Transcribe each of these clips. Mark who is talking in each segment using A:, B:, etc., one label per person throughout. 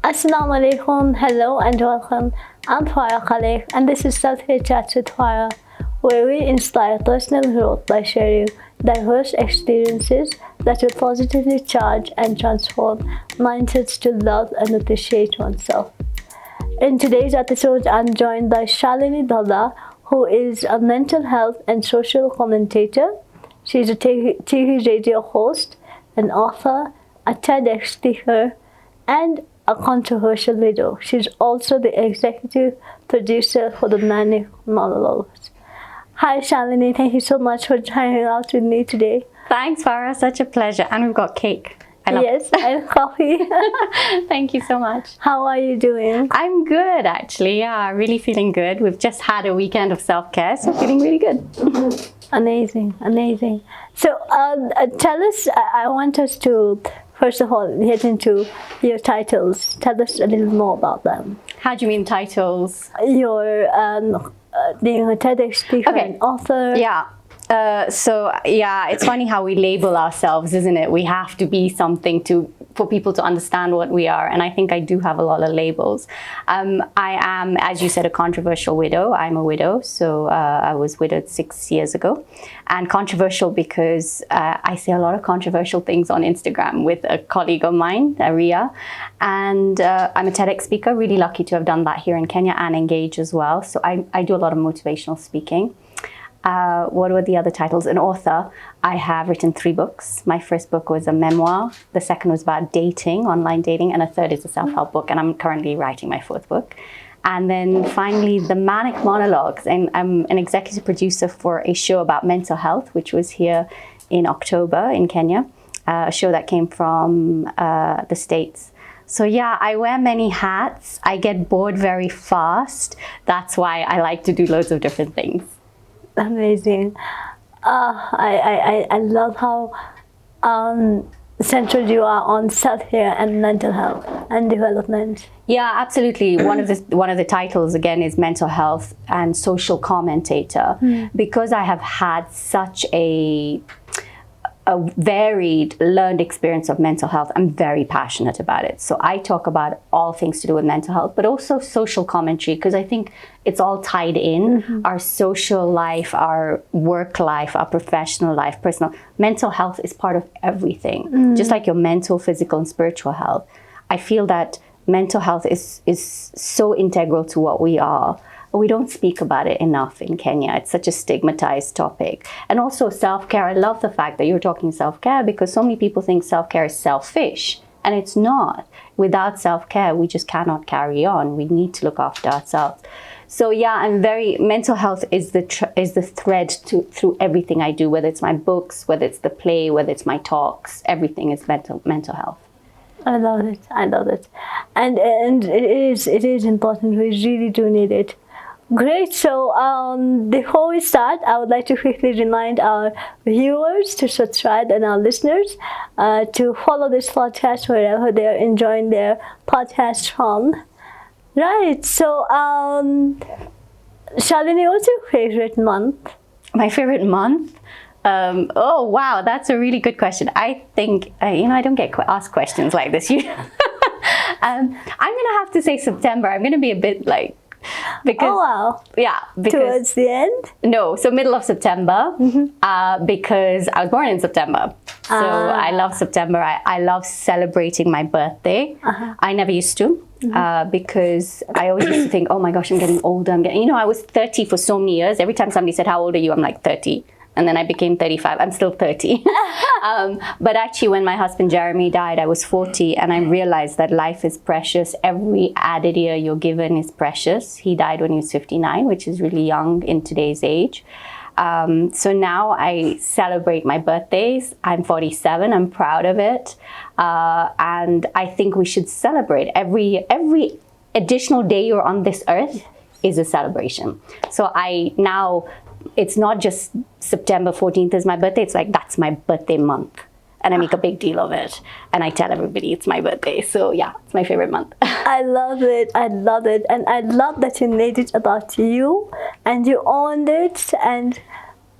A: Assalamu alaikum, hello and welcome. I'm Farah Khaleck and this is Self-Care Chats with Farah, where we inspire personal growth by sharing diverse experiences that will positively charge and transform mindsets to love and appreciate oneself. In today's episode, I'm joined by Shalini, who is a mental health and social commentator. She's a TV radio host, an author, a TEDx speaker, and a controversial widow. She's also the executive producer for the Manic Monologues. Hi Shalini, thank you so much for hanging out with me today.
B: Thanks, Farah. Such a pleasure. And we've got cake.
A: Yes, and coffee.
B: Thank you so much.
A: How are you doing?
B: I'm good, actually. Yeah, really feeling good. We've just had a weekend of self-care, so feeling really good.
A: Amazing, amazing. So tell us, I want us to, first of all, get into your titles. Tell us a little more about them.
B: How do you mean titles?
A: Your being a TEDx speaker and author.
B: Yeah. It's funny how we label ourselves, isn't it? We have to be something for people to understand what we are. And I think I do have a lot of labels. I am, as you said, a controversial widow. I'm a widow. So I was widowed 6 years ago. And controversial because I say a lot of controversial things on Instagram with a colleague of mine, Ria. And I'm a TEDx speaker, really lucky to have done that here in Kenya and Engage as well. So I do a lot of motivational speaking. What were the other titles? An author. I have written 3 books. My first book was a memoir. The second was about dating, online dating. And a third is a self-help book. And I'm currently writing my 4th book. And then finally, the Manic Monologues. And I'm an executive producer for a show about mental health, which was here in October in Kenya. A show that came from the States. So yeah, I wear many hats. I get bored very fast. That's why I like to do loads of different things.
A: Amazing. I love how central you are on self-care and mental health and development.
B: Yeah, absolutely. One of the titles again is mental health and social commentator, because I have had such a varied learned experience of mental health. I'm very passionate about it. So I talk about all things to do with mental health, but also social commentary, because I think it's all tied in. Our social life, our work life, our professional life, personal. Mental health is part of everything. Just like your mental, physical, and spiritual health. I feel that mental health is so integral to what we are. We don't speak about it enough in Kenya. It's such a stigmatized topic. And also self-care. I love the fact that you're talking self-care, because so many people think self-care is selfish, and it's not. Without self-care, we just cannot carry on. We need to look after ourselves. So yeah, mental health is the thread through everything I do, whether it's my books, whether it's the play, whether it's my talks, everything is mental health.
A: I love it. I love it. And it is important. We really do need it. Great. So before we start, I would like to quickly remind our viewers to subscribe and our listeners to follow this podcast wherever they're enjoying their podcast from. Right. So Shalini, what's your favorite month?
B: My favorite month? Oh wow, that's a really good question. I think I don't get asked questions like this. I'm gonna have to say September. I'm gonna be a bit like. Because,
A: oh wow!
B: Yeah,
A: towards the end.
B: No, so middle of September, because I was born in September, so I love September. I love celebrating my birthday. I never used to, because I always used to think, oh my gosh, I'm getting older. I was 30 for so many years. Every time somebody said, "How old are you?" I'm like 30. And then I became 35. I'm still 30. But actually, when my husband Jeremy died, I was 40. And I realized that life is precious. Every added year you're given is precious. He died when he was 59, which is really young in today's age. So now I celebrate my birthdays. I'm 47. I'm proud of it. And I think we should celebrate. Every additional day you're on this earth is a celebration. So it's not just September 14th is my birthday. It's like, that's my birthday month. And I make a big deal of it. And I tell everybody it's my birthday. So yeah, it's my favorite month.
A: I love it. I love it. And I love that you made it about you and you owned it. And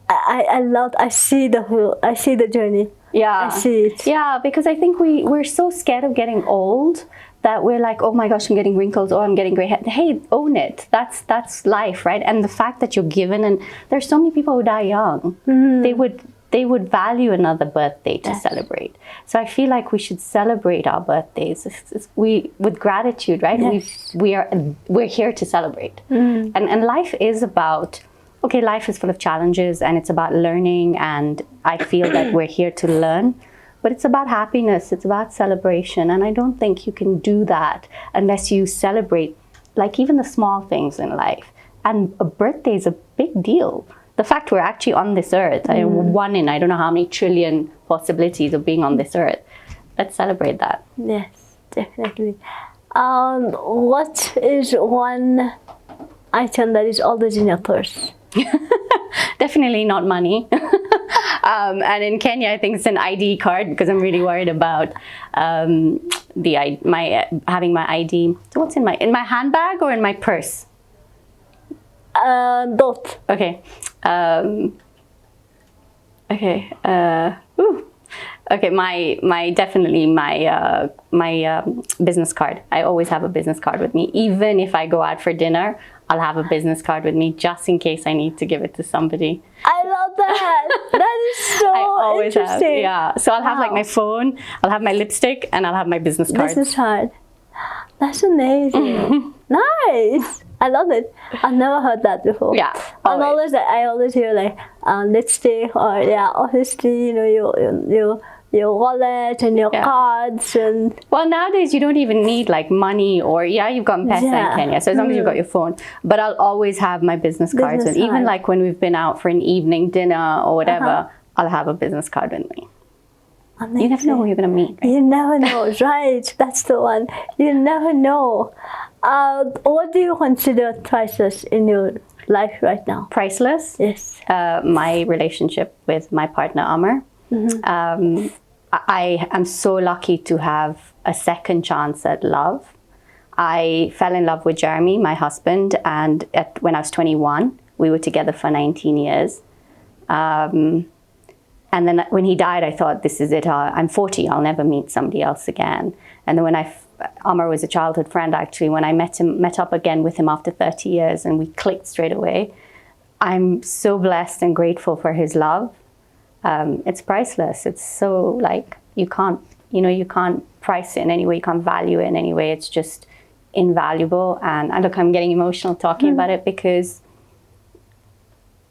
A: I see the journey.
B: Yeah.
A: I see it.
B: Yeah, because I think we're so scared of getting old that we're like, oh my gosh, I'm getting wrinkles, or I'm getting gray hair. Hey, own it. That's life, right? And the fact that you're given, and there's so many people who die young. They would value another birthday to celebrate. So I feel like we should celebrate our birthdays. With gratitude, right?
A: Yes.
B: We're here to celebrate. And life is about, okay, life is full of challenges, and it's about learning, and I feel that we're here to learn. But it's about happiness, it's about celebration. And I don't think you can do that unless you celebrate, like, even the small things in life. And a birthday is a big deal. The fact we're actually on this earth, one in I don't know how many trillion possibilities of being on this earth. Let's celebrate that.
A: Yes, definitely. What is one item that is always in your purse?
B: Definitely not money. And in Kenya, I think it's an ID card, because I'm really worried about having my ID. So what's in my handbag or in my purse?
A: Both.
B: Okay. Okay. My business card. I always have a business card with me. Even if I go out for dinner, I'll have a business card with me just in case I need to give it to somebody.
A: I love that. That is so
B: I always
A: interesting.
B: have, yeah. So I'll have like my phone, I'll have my lipstick, and I'll have my business card.
A: Business card. That's amazing. Nice. I love it. I've never heard that before.
B: Yeah.
A: I always hear like lipstick, or obviously, your wallet and your cards and.
B: Well, nowadays you don't even need like money, or you've got M-Pesa in Kenya, so as long as you've got your phone. But I'll always have my business cards with. Even like when we've been out for an evening dinner or whatever, I'll have a business card with me.
A: Amazing.
B: You never know who you're gonna meet. Right?
A: You never know, right? That's the one. You never know. What do you consider priceless in your life right now?
B: Priceless?
A: Yes.
B: My relationship with my partner Amar. I am so lucky to have a second chance at love. I fell in love with Jeremy, my husband, and when I was 21, we were together for 19 years. And then when he died, I thought, this is it. I'm 40. I'll never meet somebody else again. And then when Amar was a childhood friend, actually, when I met up again with him after 30 years, and we clicked straight away. I'm so blessed and grateful for his love. It's priceless. It's so like, you can't price it in any way. You can't value it in any way. It's just invaluable. And look, I'm getting emotional talking about it, because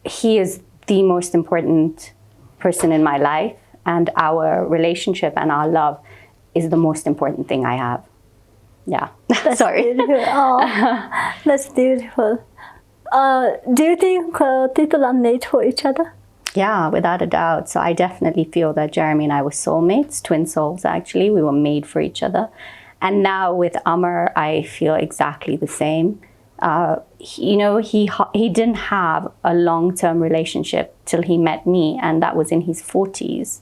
B: he is the most important person in my life, and our relationship and our love is the most important thing I have. Yeah.
A: That's
B: Sorry.
A: Beautiful. Oh, that's beautiful. Do you think people are made for each other?
B: Yeah, without a doubt. So I definitely feel that Jeremy and I were soulmates, twin souls actually. We were made for each other. And now with Amar, I feel exactly the same. He didn't have a long-term relationship till he met me, and that was in his 40s.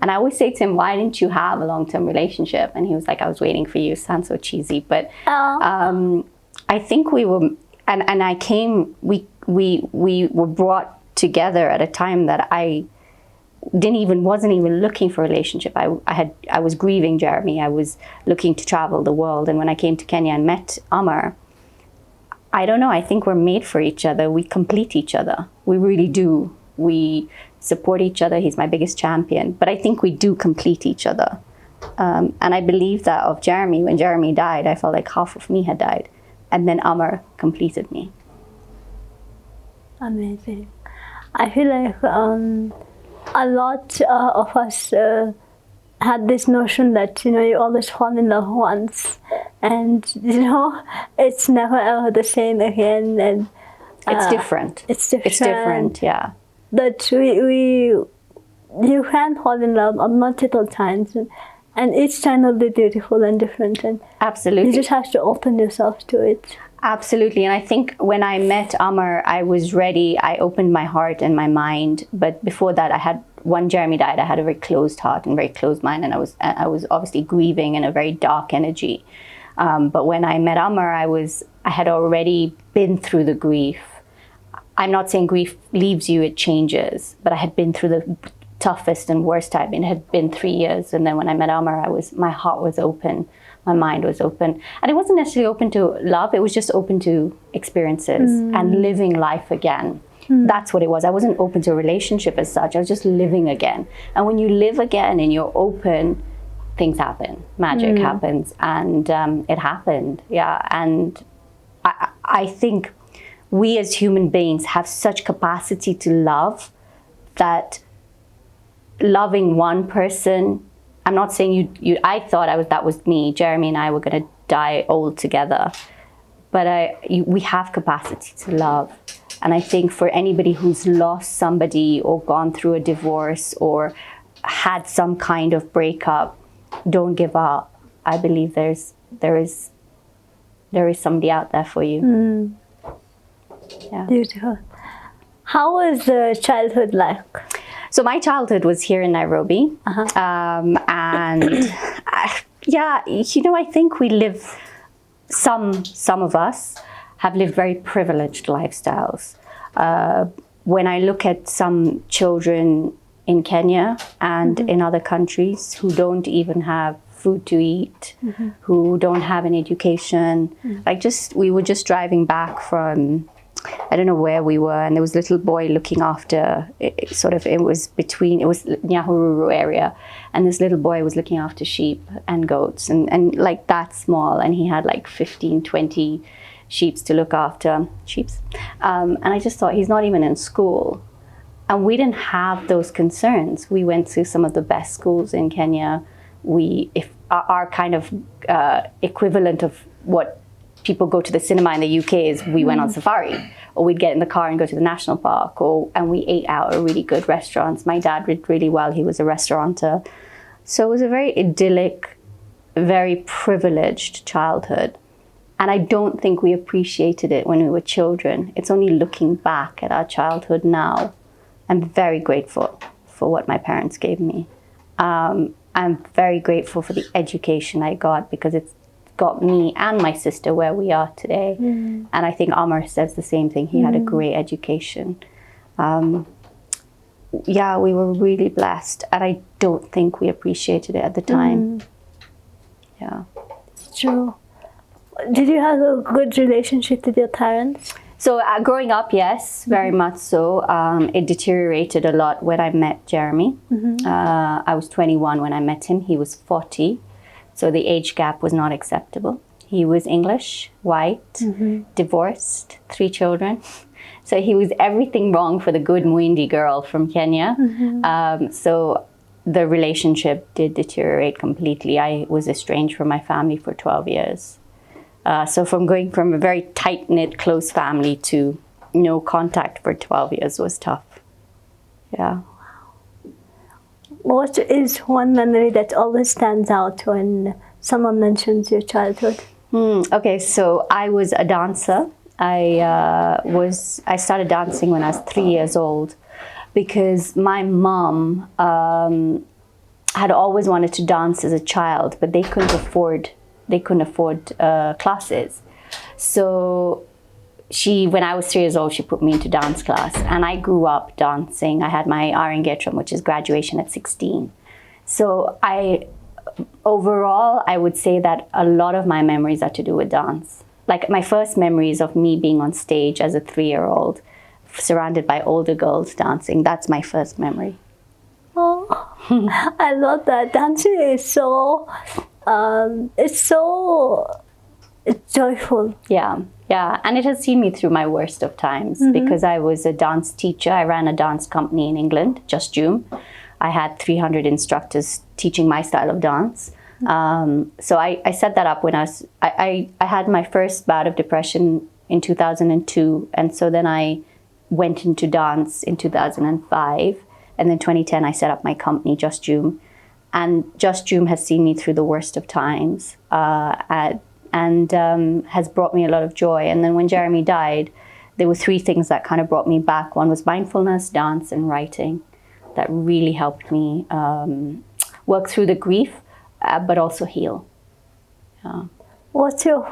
B: And I always say to him, why didn't you have a long-term relationship? And he was like, I was waiting for you. Sounds so cheesy. But I think we were, we were brought together at a time that I wasn't even looking for a relationship. I was grieving Jeremy. I was looking to travel the world. And when I came to Kenya and met Amar, I don't know, I think we're made for each other. We complete each other. We really do. We support each other. He's my biggest champion. But I think we do complete each other. And I believe that of Jeremy. When Jeremy died, I felt like half of me had died. And then Amar completed me.
A: Amazing. I feel like a lot of us had this notion that, you always fall in love once. And, it's never ever the same again. And
B: it's different.
A: It's different.
B: It's different, yeah.
A: That you can fall in love multiple times, and each time will be beautiful and different. And
B: absolutely.
A: You just have to open yourself to it.
B: Absolutely. And I think when I met Amar, I was ready. I opened my heart and my mind. But before that, when Jeremy died, I had a very closed heart and very closed mind. And I was obviously grieving in a very dark energy. But when I met Amar, I had already been through the grief. I'm not saying grief leaves you, it changes. But I had been through the toughest and worst time. It had been 3 years. And then when I met Amar, my heart was open. my mind was open. And it wasn't necessarily open to love, it was just open to experiences and living life again. That's what it was. I wasn't open to a relationship as such, I was just living again. And when you live again and you're open, things happen, magic happens, and it happened, yeah. And I think we as human beings have such capacity to love that loving one person, I'm not saying I thought that was me, Jeremy and I were going to die old together, but we have capacity to love. And I think for anybody who's lost somebody or gone through a divorce or had some kind of breakup, don't give up. I believe there is somebody out there for you. Yeah.
A: Beautiful. How was the childhood like?
B: So my childhood was here in Nairobi, and yeah, you know, I think we live. Some of us have lived very privileged lifestyles. When I look at some children in Kenya and in other countries who don't even have food to eat, who don't have an education, we were just driving back from, I don't know where we were, and there was a little boy looking after, it was Nyahururu area, and this little boy was looking after sheep and goats, and like that small, and he had like 15, 20 sheep to look after, and I just thought, he's not even in school. And we didn't have those concerns. We went to some of the best schools in Kenya. If our kind of equivalent of what people go to the cinema in the UK is we went on safari, or we'd get in the car and go to the national park, and we ate out at really good restaurants. My dad did really well. He was a restaurateur. So it was a very idyllic, very privileged childhood. And I don't think we appreciated it when we were children. It's only looking back at our childhood now. I'm very grateful for what my parents gave me. I'm very grateful for the education I got, because it's got me and my sister where we are today. And I think Amar says the same thing. He had a great education. Yeah, we were really blessed, and I don't think we appreciated it at the time. Yeah.
A: True. Did you have a good relationship with your parents?
B: So growing up, yes, very much so. It deteriorated a lot when I met Jeremy. I was 21 when I met him. He was 40. So the age gap was not acceptable. He was English, white, divorced, 3 children. So he was everything wrong for the good Muindi girl from Kenya. So the relationship did deteriorate completely. I was estranged from my family for 12 years. So from going from a very tight-knit, close family to no contact for 12 years was tough. Yeah.
A: What is one memory that always stands out when someone mentions your childhood?
B: Okay, so I was a dancer. I started dancing when I was 3 years old, because my mom had always wanted to dance as a child, but they couldn't afford classes. So when I was 3 years old, she put me into dance class, and I grew up dancing. I had my Arangetram, which is graduation at 16. So overall, I would say that a lot of my memories are to do with dance. Like my first memories of me being on stage as a 3-year-old, surrounded by older girls dancing, that's my first memory.
A: Oh, I love that. Dancing is so, it's joyful.
B: Yeah, and it has seen me through my worst of times, because I was a dance teacher. I ran a dance company in England, Just Joom. I had 300 instructors teaching my style of dance. So I set that up when I had my first bout of depression in 2002, and so then I went into dance in 2005, and then 2010 I set up my company, Just Joom. And Just Joom has seen me through the worst of times, and has brought me a lot of joy. And then when Jeremy died, there were 3 things that kind of brought me back. One was mindfulness, dance, and writing. That really helped me work through the grief, but also heal. Yeah.
A: What's your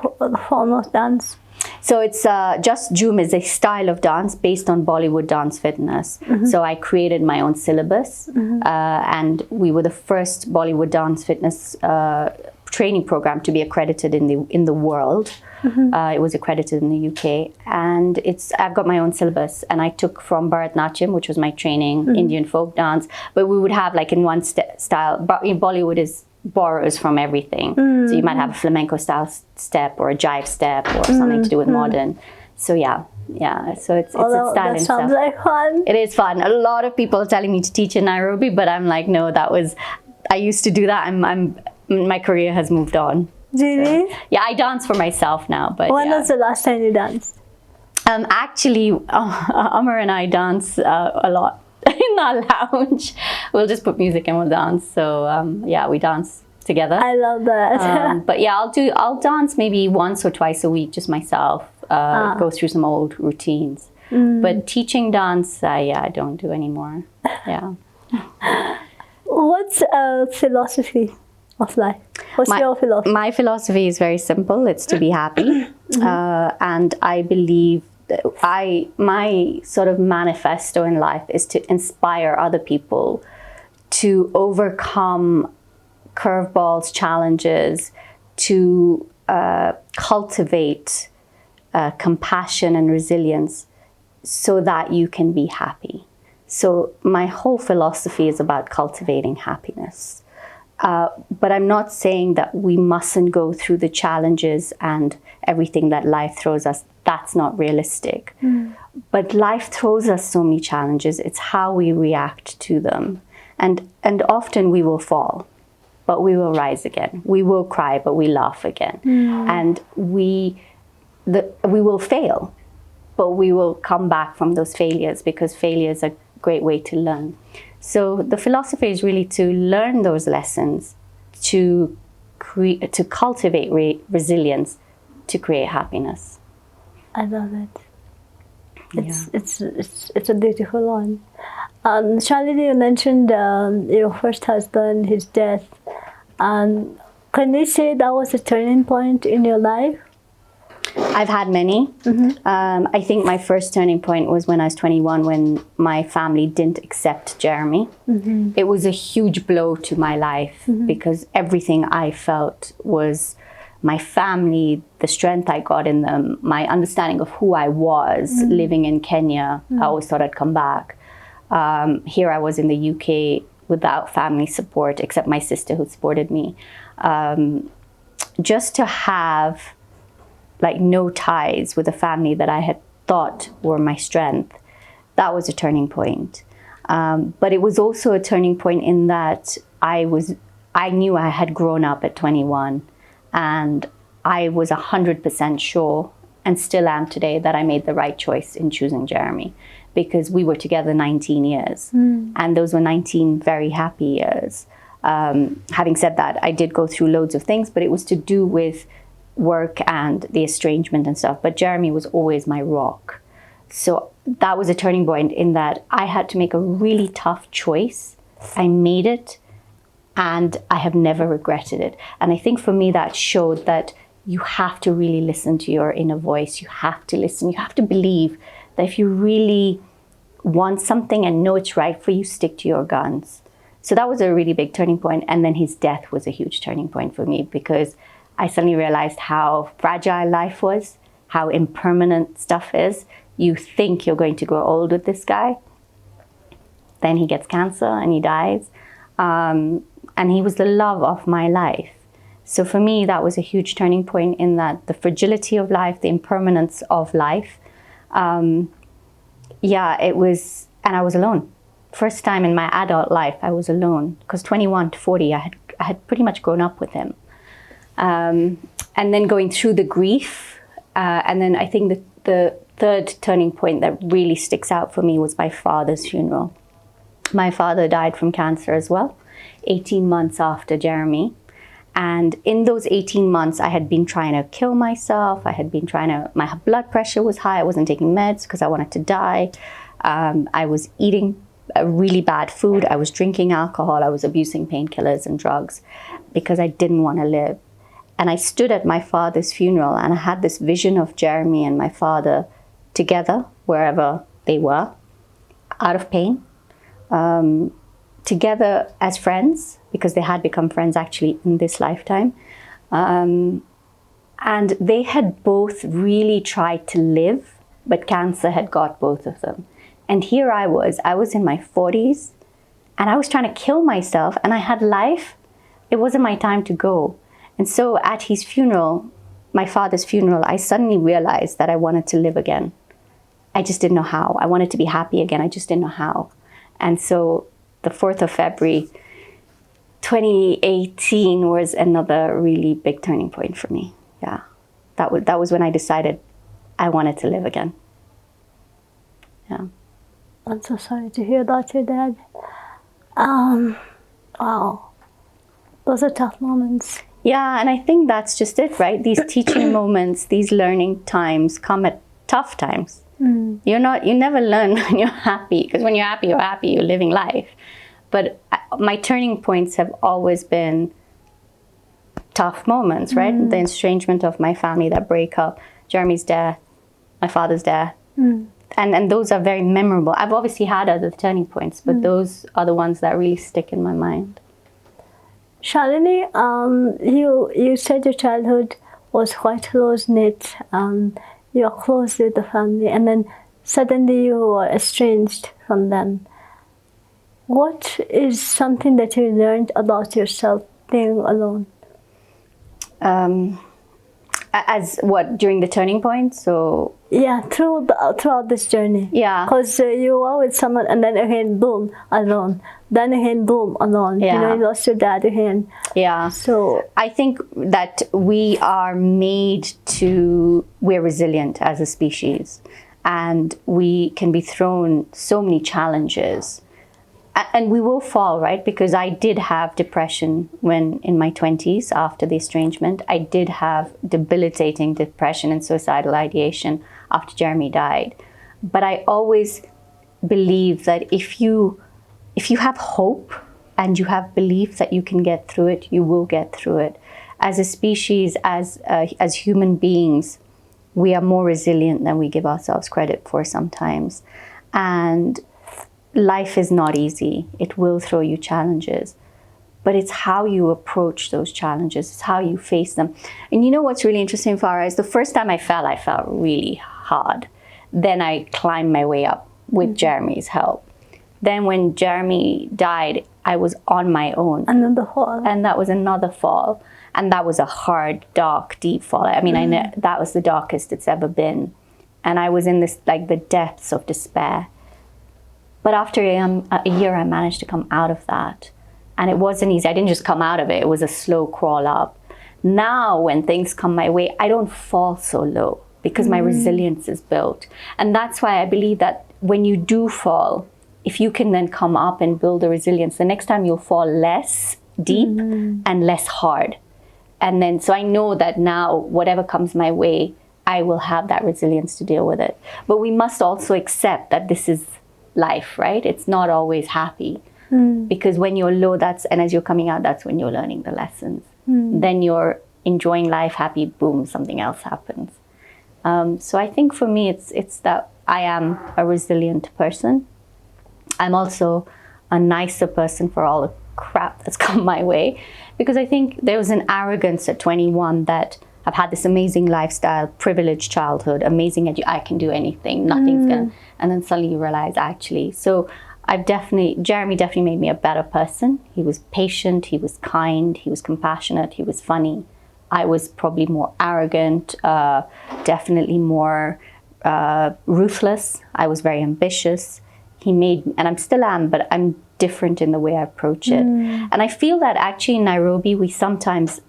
A: form of dance?
B: So it's Just Joom is a style of dance based on Bollywood dance fitness. So I created my own syllabus, and we were the first Bollywood dance fitness training program to be accredited in the world. It was accredited in the UK, and I've got my own syllabus, and I took from Bharatanatyam, which was my training, Indian folk dance, but we would have like in one style. But in Bollywood borrows from everything, so you might have a flamenco style step or a jive step or something to do with modern. So yeah. So it's a style
A: that
B: in
A: sounds
B: itself.
A: like fun.
B: It is fun. A lot of people are telling me to teach in Nairobi, but I'm like, no, I used to do that. My career has moved on.
A: Really?
B: So, yeah, I dance for myself now. But
A: when was the last time you danced?
B: Actually, Amar and I dance a lot in our lounge. We'll just put music and we'll dance. So yeah, we dance together.
A: I love that.
B: But yeah, I'll dance maybe once or twice a week, just myself. Go through some old routines. But teaching dance, I don't do anymore. Yeah.
A: What's a philosophy of life? What's your philosophy?
B: My philosophy is very simple. It's to be happy. And I believe that my sort of manifesto in life is to inspire other people to overcome curveballs, challenges, to cultivate compassion and resilience so that you can be happy. So my whole philosophy is about cultivating happiness. But I'm not saying that we mustn't go through the challenges and everything that life throws us. That's not realistic. But life throws us so many challenges. It's how we react to them. And often we will fall, but we will rise again. We will cry, but we laugh again. And we will fail, but we will come back from those failures, because failure is a great way to learn. So the philosophy is really to learn those lessons, to cultivate resilience, to create happiness.
A: I love it. It's a beautiful one. Shalini, you mentioned your first husband, his death. Can you say that was a turning point in your life?
B: I've had many. I think my first turning point was when I was 21, when my family didn't accept Jeremy. It was a huge blow to my life, because everything I felt was my family, the strength I got in them, my understanding of who I was living in Kenya. I always thought I'd come back. Here I was in the UK without family support, except my sister who supported me. Just to have like no ties with a family that I had thought were my strength, that was a turning point. But it was also a turning point in that I knew I had grown up at 21, and I was 100% sure, and still am today, that I made the right choice in choosing Jeremy, because we were together 19 years, and those were 19 very happy years. Having said that, I did go through loads of things, but it was to do with work and the estrangement and stuff. But Jeremy was always my rock. So that was a turning point in that I had to make a really tough choice. I made it, and I have never regretted it. And I think for me that showed that you have to really listen to your inner voice. You have to listen. You have to believe that if you really want something and know it's right for you, stick to your guns. So that was a really big turning point. And then his death was a huge turning point for me, because I suddenly realized how fragile life was, how impermanent stuff is. You think you're going to grow old with this guy. Then he gets cancer and he dies. And he was the love of my life. So for me, that was a huge turning point in that the fragility of life, the impermanence of life. It was, and I was alone. First time in my adult life, I was alone, because 21 to 40, I had pretty much grown up with him. And then going through the grief, and then I think the third turning point that really sticks out for me was my father's funeral. My father died from cancer as well, 18 months after Jeremy. And in those 18 months, I had been trying to kill myself. My blood pressure was high. I wasn't taking meds because I wanted to die. I was eating really bad food. I was drinking alcohol. I was abusing painkillers and drugs because I didn't want to live. And I stood at my father's funeral, and I had this vision of Jeremy and my father together, wherever they were, out of pain, together as friends, because they had become friends actually in this lifetime. And they had both really tried to live, but cancer had got both of them. And here I was in my 40s, and I was trying to kill myself, and I had life. It wasn't my time to go. And so at his funeral, my father's funeral, I suddenly realized that I wanted to live again. I just didn't know how. I wanted to be happy again. I just didn't know how. And so the 4th of February, 2018 was another really big turning point for me. Yeah, that was when I decided I wanted to live again. Yeah.
A: I'm so sorry to hear that, your dad. Wow, those are tough moments.
B: Yeah, and I think that's just it, right? These teaching moments, these learning times come at tough times. You never learn when you're happy, because when you're happy, you're living life. But my turning points have always been tough moments, right? The estrangement of my family, that breakup, Jeremy's death, my father's death. And those are very memorable. I've obviously had other turning points, but those are the ones that really stick in my mind.
A: Shalini, you said your childhood was quite close-knit. You are close with the family, and then suddenly you were estranged from them. What is something that you learned about yourself being alone?
B: As what, during the turning point? So
A: yeah, throughout this journey.
B: Yeah.
A: Because you were with someone, and then again, boom, alone. Then again, boom, alone.
B: Yeah.
A: You lost your dad again.
B: Yeah.
A: So
B: I think that we're resilient as a species, and we can be thrown so many challenges. And we will fall, right? Because I did have depression when in my 20s after the estrangement. I did have debilitating depression and suicidal ideation after Jeremy died. But I always believe that if you have hope and you have belief that you can get through it, you will get through it. As a species, as human beings, we are more resilient than we give ourselves credit for sometimes. And life is not easy. It will throw you challenges, but it's how you approach those challenges. It's how you face them. And you know what's really interesting, Farah, is the first time I felt really hard. Then I climbed my way up with Jeremy's help. Then when Jeremy died, I was on my own.
A: Another fall.
B: And that was another fall. And that was a hard, dark, deep fall. I mean, I know that was the darkest it's ever been. And I was in this, like, the depths of despair. But after a year, I managed to come out of that. And it wasn't easy. I didn't just come out of it. It was a slow crawl up. Now, when things come my way, I don't fall so low because my resilience is built. And that's why I believe that when you do fall, if you can then come up and build a resilience, the next time you'll fall less deep and less hard. And then, so I know that now, whatever comes my way, I will have that resilience to deal with it. But we must also accept that this is life, right? It's not always happy. Because when you're low, and as you're coming out, that's when you're learning the lessons. Then you're enjoying life, happy, boom, something else happens. So I think for me, it's that I am a resilient person. I'm also a nicer person for all the crap that's come my way, because I think there was an arrogance at 21 that I've had this amazing lifestyle, privileged childhood, amazing I can do anything, nothing's gonna, and then suddenly you realize actually. So Jeremy definitely made me a better person. He was patient, he was kind, he was compassionate, he was funny. I was probably more arrogant, definitely more ruthless. I was very ambitious. And I still am, but I'm different in the way I approach it. And I feel that actually in Nairobi, we sometimes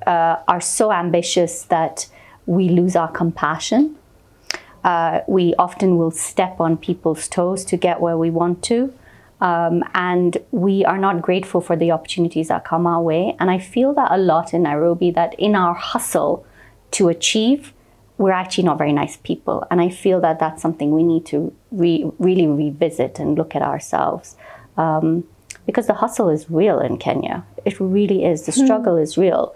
B: are so ambitious that we lose our compassion. We often will step on people's toes to get where we want to. And we are not grateful for the opportunities that come our way. And I feel that a lot in Nairobi, that in our hustle to achieve, we're actually not very nice people. And I feel that that's something we need to really revisit and look at ourselves. Because the hustle is real in Kenya. It really is. The struggle is real.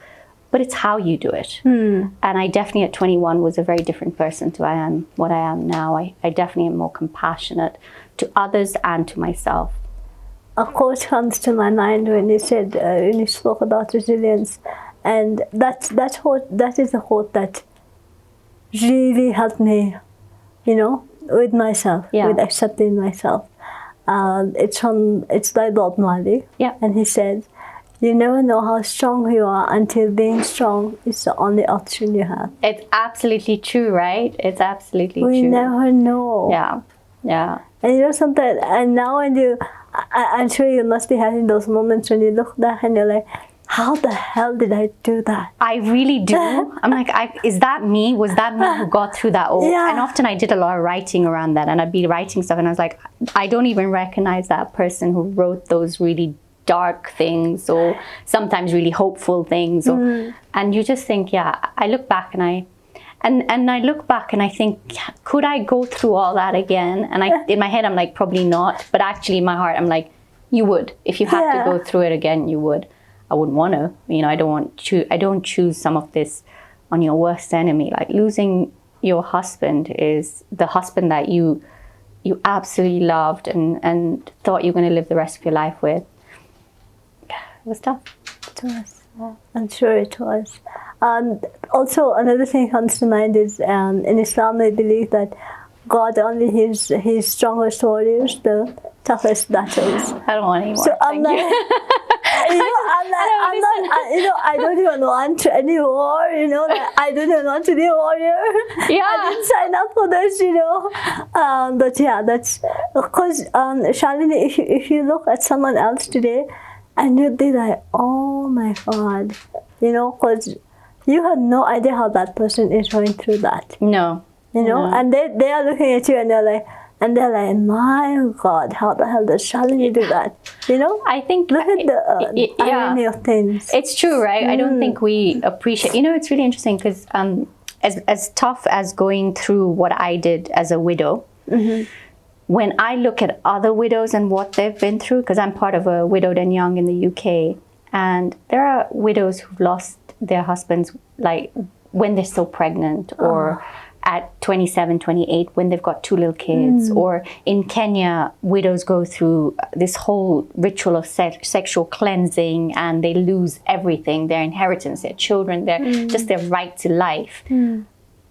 B: But it's how you do it. And I definitely at 21 was a very different person to what I am now. I definitely am more compassionate to others and to myself.
A: A quote comes to my mind when you said, when you spoke about resilience, And that is the hope that really helped me, with myself, with accepting myself. It's by Bob Marley.
B: Yeah.
A: And he said, you never know how strong you are until being strong is the only option you have.
B: It's absolutely true, right? It's absolutely true.
A: We never know.
B: Yeah, yeah.
A: And sometimes, and now when I'm sure you must be having those moments when you look back and you're like, how the hell did I do that?
B: I really do. I'm like, is that me? Was that me who got through that?
A: Yeah.
B: And often I did a lot of writing around that, and I'd be writing stuff and I was like, I don't even recognize that person who wrote those really dark things or sometimes really hopeful things. And you just think, I look back and I look back and I think, could I go through all that again? And in my head, I'm like, probably not. But actually in my heart, I'm like, you would. If you had to go through it again, you would. I wouldn't want to. I don't choose some of this on your worst enemy. Like losing your husband is the husband that you absolutely loved and thought you were going to live the rest of your life with. It was tough.
A: It was. I'm sure it was. Also, another thing comes to mind is in Islam they believe that God only hears his strongest warriors, the toughest battles.
B: I don't want any more.
A: So I'm like, I don't even want anymore. I don't even want to be a warrior.
B: Yeah.
A: I didn't sign up for this. But yeah, that's because Shalini, if you look at someone else today, and you'd be like, oh my God, because you have no idea how that person is going through that.
B: No.
A: And they are looking at you and they're like, my God, how the hell does Shalini do that?
B: I think
A: look at the irony of things.
B: It's true, right? I don't think we appreciate. It's really interesting because as tough as going through what I did as a widow. When I look at other widows and what they've been through, because I'm part of a Widowed and Young in the UK, and there are widows who've lost their husbands like when they're still pregnant or at 27, 28 when they've got 2 little kids. Or in Kenya, widows go through this whole ritual of sexual cleansing and they lose everything, their inheritance, their children, just their right to life.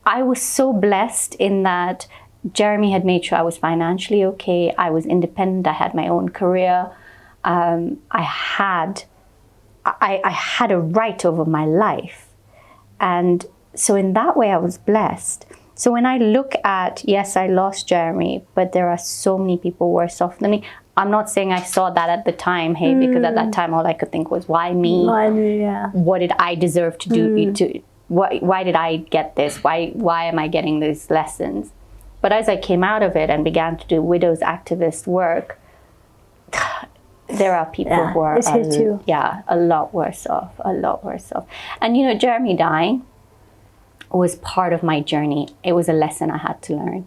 B: I was so blessed in that Jeremy had made sure I was financially okay. I was independent. I had my own career. I had a right over my life. And so in that way, I was blessed. So when I look at, yes, I lost Jeremy, but there are so many people worse off than me. I'm not saying I saw that at the time, because at that time, all I could think was, why me?
A: Why me, yeah.
B: What did I deserve to do? Why did I get this? Why am I getting these lessons? But as I came out of it and began to do widows activist work, there are people who are a lot worse off, And Jeremy dying was part of my journey. It was a lesson I had to learn.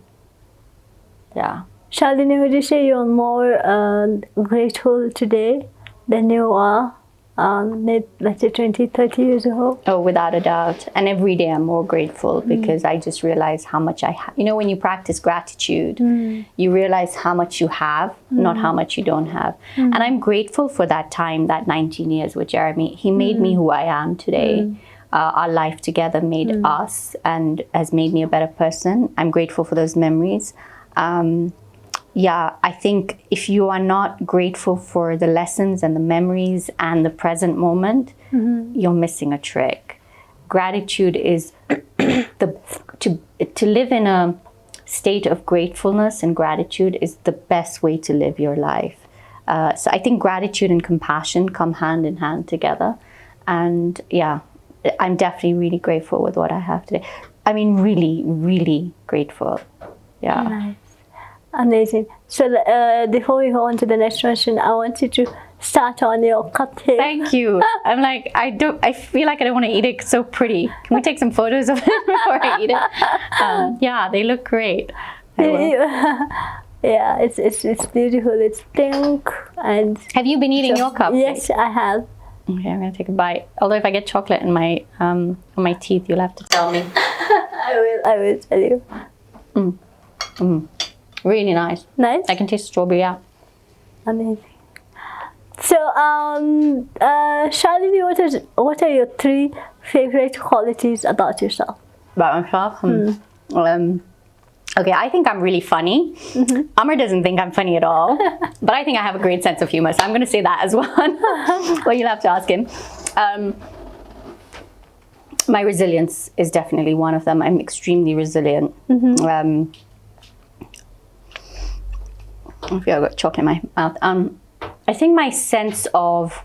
B: Yeah.
A: Shalini, would you say you're more grateful today than you are maybe, let's say, 20, 30 years ago?
B: Oh, without a doubt. And every day I'm more grateful because I just realize how much I have. When you practice gratitude, you realize how much you have, not how much you don't have. And I'm grateful for that time, that 19 years with Jeremy. He made me who I am today. Our life together made us and has made me a better person. I'm grateful for those memories. I think if you are not grateful for the lessons and the memories and the present moment, you're missing a trick. Gratitude is to live in a state of gratefulness and gratitude is the best way to live your life. So I think gratitude and compassion come hand in hand together. And I'm definitely really grateful with what I have today. I mean, really, really grateful. Yeah.
A: Nice. Amazing. So before we go on to the next question, I want you to start on your cupcake.
B: Thank you. I'm like, I feel like I don't want to eat it. It's so pretty. Can we take some photos of it before I eat it? They look great. It's beautiful. It's pink. And have you been eating your cupcake?
A: Yes, I have.
B: Okay, I'm gonna take a bite. Although if I get chocolate in my on my teeth, you'll have to tell me.
A: I will tell you.
B: Really nice.
A: Nice?
B: I can taste strawberry,
A: Amazing. So, Shalini, what are your 3 favorite qualities about yourself?
B: About myself? Okay, I think I'm really funny. Amar doesn't think I'm funny at all, but I think I have a great sense of humor, so I'm going to say that as one. Well, you'll have to ask him. My resilience is definitely one of them. I'm extremely resilient. I feel I've got chocolate in my mouth. I think my sense of,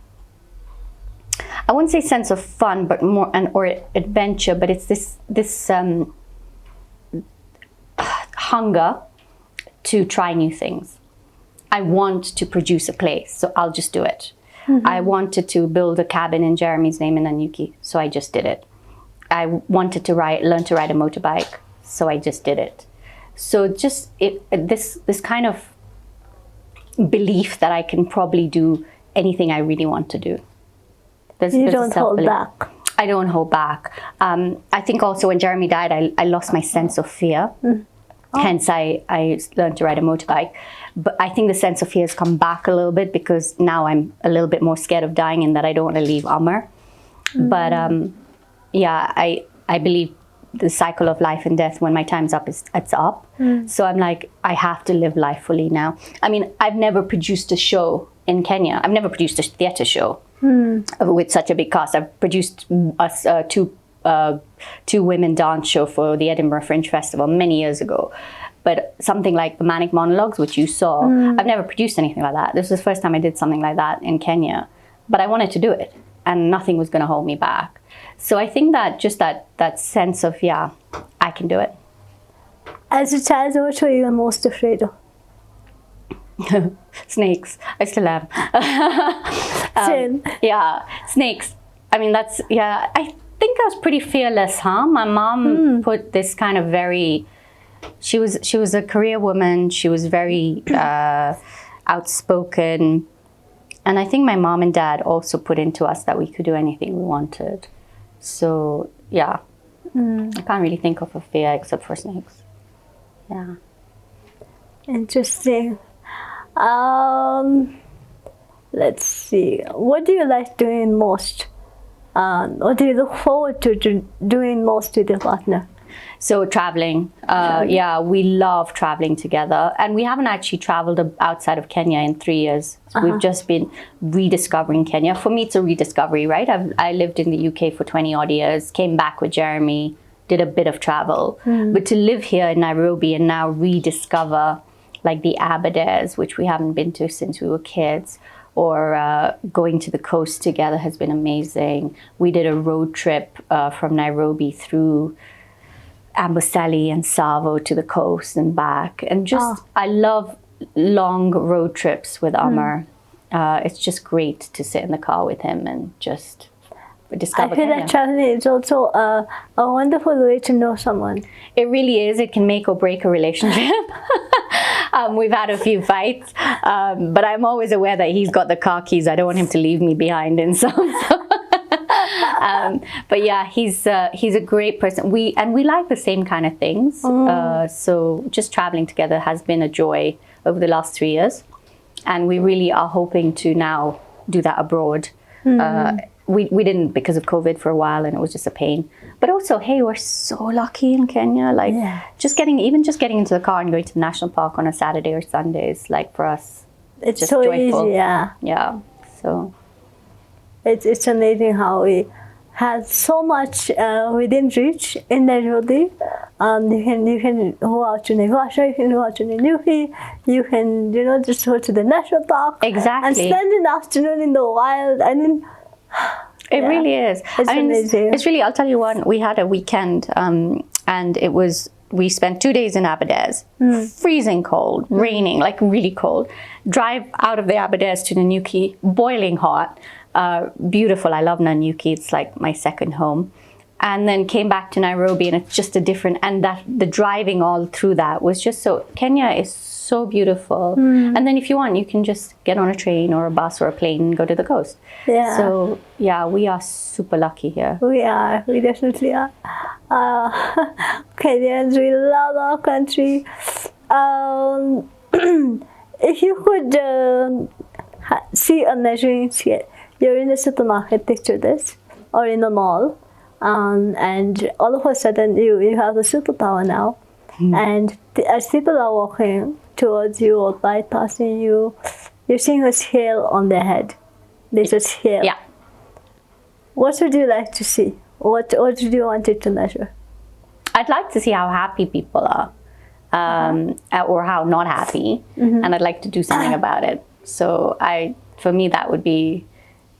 B: I wouldn't say sense of fun, but more or adventure, but it's this hunger to try new things. I want to produce a place, so I'll just do it. I wanted to build a cabin in Jeremy's name in Nanyuki, so I just did it. I wanted to learn to ride a motorbike, so I just did it. So just this kind of belief that I can probably do anything I really want to do.
A: You don't hold back.
B: I don't hold back. I think also when Jeremy died, I lost my sense of fear. Hence, I learned to ride a motorbike. But I think the sense of fear has come back a little bit because now I'm a little bit more scared of dying and that I don't want to leave Amar. But yeah, I believe the cycle of life and death, when my time's up, it's up. So I'm like, I have to live life fully now. I mean, I've never produced a show in Kenya. I've never produced a theatre show with such a big cast. I've produced two women dance show for the Edinburgh Fringe Festival many years ago. But something like the Manic Monologues, which you saw, I've never produced anything like that. This was the first time I did something like that in Kenya. But I wanted to do it, and nothing was going to hold me back. So I think that just that sense of, yeah, I can do it.
A: As a child, what were you most afraid of?
B: Snakes. I still am.
A: Same.
B: Yeah, snakes. I mean, I think I was pretty fearless, huh? My mom put this kind of very, she was a career woman. She was very outspoken. And I think my mom and dad also put into us that we could do anything we wanted. So, yeah. I can't really think of a fear except for snakes. Yeah.
A: Interesting. Let's see. What do you like doing most? What do you look forward to doing most with your partner?
B: So traveling. Yeah, we love traveling together. And we haven't actually traveled outside of Kenya in 3 years. So we've just been rediscovering Kenya. For me, it's a rediscovery, right? I lived in the UK for 20 odd years, came back with Jeremy, did a bit of travel. But to live here in Nairobi and now rediscover like the Aberdares, which we haven't been to since we were kids, or going to the coast together has been amazing. We did a road trip from Nairobi through Amboseli and Savo to the coast and back. And just, I love long road trips with Amar. It's just great to sit in the car with him and just discover
A: Kenya. I feel that traveling is also a wonderful way to know someone.
B: It really is. It can make or break a relationship. We've had a few fights, but I'm always aware that he's got the car keys. I don't want him to leave me behind in some. But yeah, he's a great person. We like the same kind of things. So just traveling together has been a joy over the last 3 years, and we really are hoping to now do that abroad. We didn't because of COVID for a while, and it was just a pain. But also, hey, we're so lucky in Kenya. Like just getting into the car and going to the national park on a Saturday or Sunday is like for us,
A: it's
B: just
A: so
B: joyful.
A: easy.
B: Yeah. So
A: it's amazing how we had so much within reach in Nairobi. You can go out to Naivasha, you can go out to Nanyuki, you can just go to the national park.
B: Exactly.
A: And spend an afternoon in the wild. I mean,
B: it really is.
A: It's amazing.
B: It's really, I'll tell you one, we had a weekend and we spent 2 days in Aberdares, freezing cold, raining, like really cold. Drive out of the Aberdares to Nanyuki, boiling hot, beautiful. I love Nanyuki. It's like my second home. And then came back to Nairobi, and it's just a different, and the driving all through that was just so, Kenya is so beautiful. And then if you want, you can just get on a train or a bus or a plane and go to the coast.
A: Yeah.
B: So yeah, we are super lucky here.
A: We definitely are. Kenyans, we love our country. If you could see a measuring scale. You're in the supermarket, picture this, or in a mall, and all of a sudden you have a superpower now, and as people are walking towards you or bypassing you, you're seeing a scale on their head. There's a scale.
B: Yeah.
A: What would you like to see? What do you want it to measure?
B: I'd like to see how happy people are, or how not happy, and I'd like to do something about it. So for me, that would be,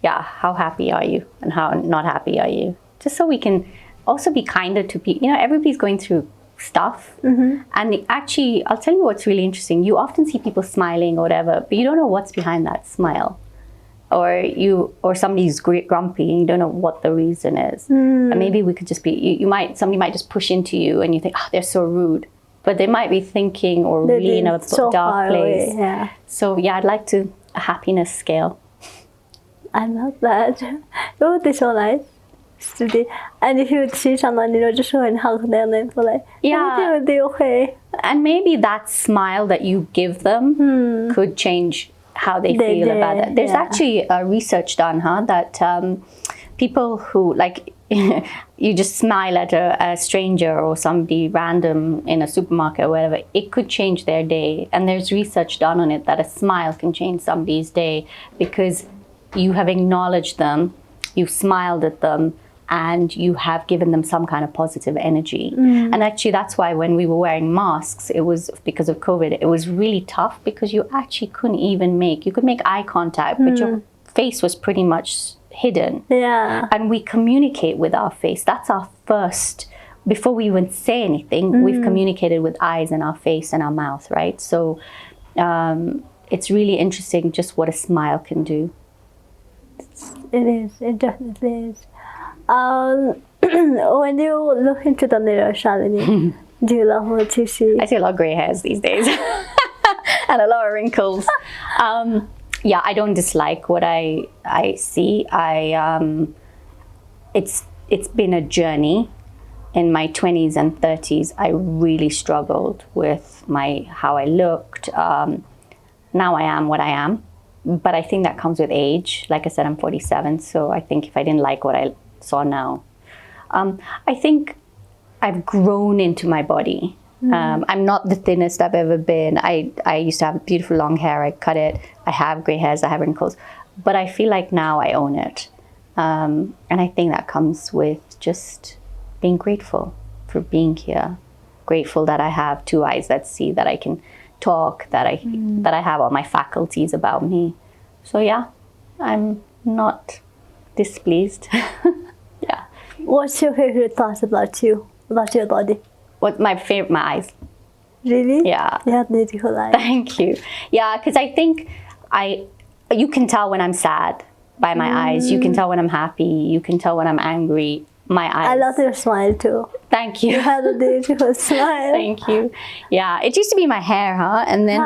B: how happy are you and how not happy are you? Just so we can also be kinder to people. Everybody's going through stuff, and actually, I'll tell you what's really interesting. You often see people smiling or whatever, but you don't know what's behind that smile. Or somebody's grumpy and you don't know what the reason is. And maybe we could just be, somebody might just push into you and you think, they're so rude. But they might be thinking or really in a dark place.
A: Away, yeah.
B: So I'd like a happiness scale.
A: I love that. It would be so nice to be. And if you would see someone, just go and hug them and feel like, everything would be okay.
B: And maybe that smile that you give them could change how they feel about it. There's actually research done, that people who, you just smile at a stranger or somebody random in a supermarket or whatever, it could change their day. And there's research done on it that a smile can change somebody's day because you have acknowledged them, you've smiled at them, and you have given them some kind of positive energy. And actually that's why when we were wearing masks, it was because of COVID, it was really tough because you actually couldn't even you could make eye contact, but your face was pretty much hidden.
A: Yeah.
B: And we communicate with our face. That's our first, before we even say anything, we've communicated with eyes and our face and our mouth, right? So it's really interesting just what a smile can do.
A: It is, it definitely is. When you look into the mirror, Shalini, do you love what you see?
B: I see a lot of grey hairs these days and a lot of wrinkles. I don't dislike what I see. It's been a journey. In my 20s and 30s, I really struggled with how I looked. Now I am what I am, but I think that comes with age. Like I said, I'm 47, so I think if I didn't like what I saw now, I think I've grown into my body. I'm not the thinnest I've ever been. I used to have beautiful long hair. I cut it. I have gray hairs. I have wrinkles. But I feel like now I own it. And I think that comes with just being grateful for being here. Grateful that I have two eyes that see, that I can talk, that I have all my faculties about me. So I'm not displeased.
A: What's your favorite part about you, about your body?
B: My eyes.
A: Really?
B: Yeah.
A: You have beautiful eyes.
B: Thank you. Yeah, because I think you can tell when I'm sad by my eyes. You can tell when I'm happy. You can tell when I'm angry. My eyes.
A: I love your smile too.
B: Thank you.
A: You have a beautiful smile.
B: Thank you. Yeah, it used to be my hair, and then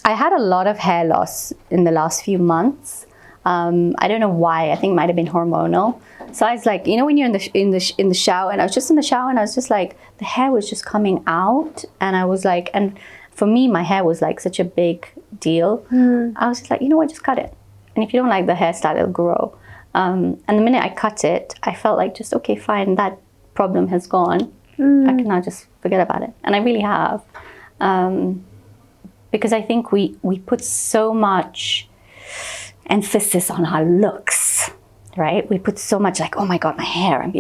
B: I had a lot of hair loss in the last few months. I don't know why. I think it might have been hormonal. So I was like, when you're in the shower, and I was just in the shower, and I was just like, the hair was just coming out, and I was like, and for me, my hair was like such a big deal. I was just like, just cut it. And if you don't like the hairstyle, it'll grow. And the minute I cut it, I felt like just, okay, fine, that problem has gone. I can now just forget about it. And I really have. Because I think we put so much emphasis on our looks, right? We put so much like, oh my God, my hair, and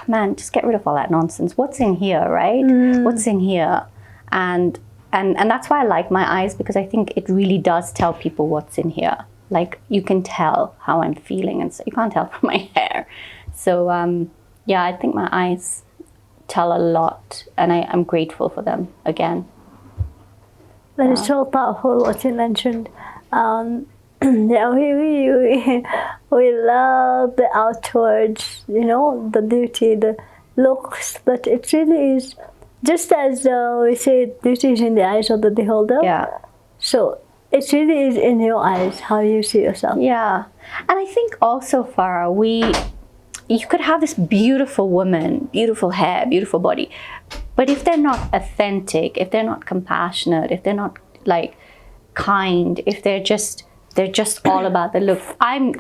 B: man, just get rid of all that nonsense. What's in here, right? What's in here? And that's why I like my eyes, because I think it really does tell people what's in here. Like, you can tell how I'm feeling, and so you can't tell from my hair. So I think my eyes tell a lot, and I'm grateful for them again.
A: That is so powerful what you mentioned. We love the outwards, the beauty, the looks, but it really is, just as we say, beauty is in the eyes of the beholder.
B: Yeah.
A: So it really is in your eyes how you see yourself.
B: Yeah. And I think also, Farah, you could have this beautiful woman, beautiful hair, beautiful body, but if they're not authentic, if they're not compassionate, if they're not kind, if they're just all about the look, I'm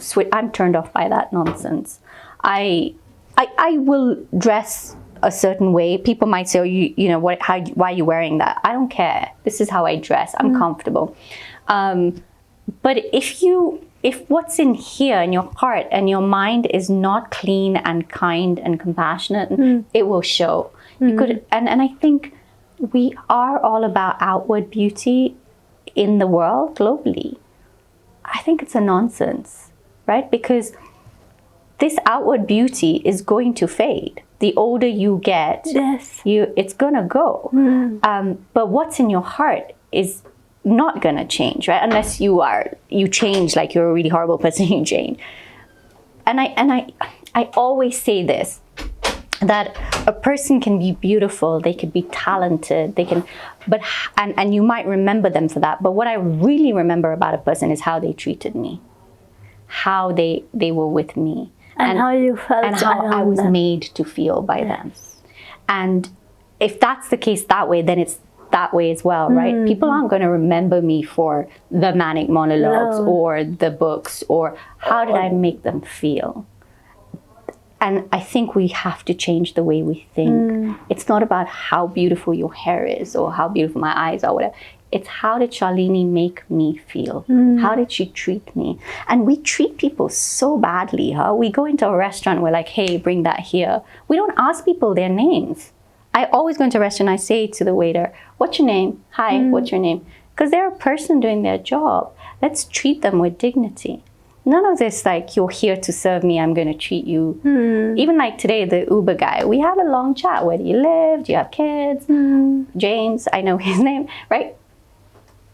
B: turned off by that nonsense. I will dress a certain way. People might say, "Oh, you know what? Why are you wearing that?" I don't care. This is how I dress. I'm comfortable. But if what's in here in your heart and your mind is not clean and kind and compassionate, it will show. You could, and I think we are all about outward beauty in the world globally. I think it's a nonsense, right? Because this outward beauty is going to fade. The older you get, it's gonna go. But what's in your heart is not gonna change, right? Unless you change, like you're a really horrible person, you change. And I always say this, that a person can be beautiful, they could be talented, and you might remember them for that. But what I really remember about a person is how they treated me, how they were with me,
A: and how you felt,
B: and how I was made to feel by them. And if that's the case that way, then it's that way as well, right? People aren't going to remember me for the manic monologues or the books, or how did I make them feel. And I think we have to change the way we think. It's not about how beautiful your hair is or how beautiful my eyes are, or whatever. It's how did Shalini make me feel? How did she treat me? And we treat people so badly, huh? We go into a restaurant, we're like, hey, bring that here. We don't ask people their names. I always go into a restaurant, I say to the waiter, what's your name? Hi, what's your name? Because they're a person doing their job. Let's treat them with dignity. None of this like, you're here to serve me, I'm going to treat you. Even like today, the Uber guy, we had a long chat. Where do you live? Do you have kids? James, I know his name, right?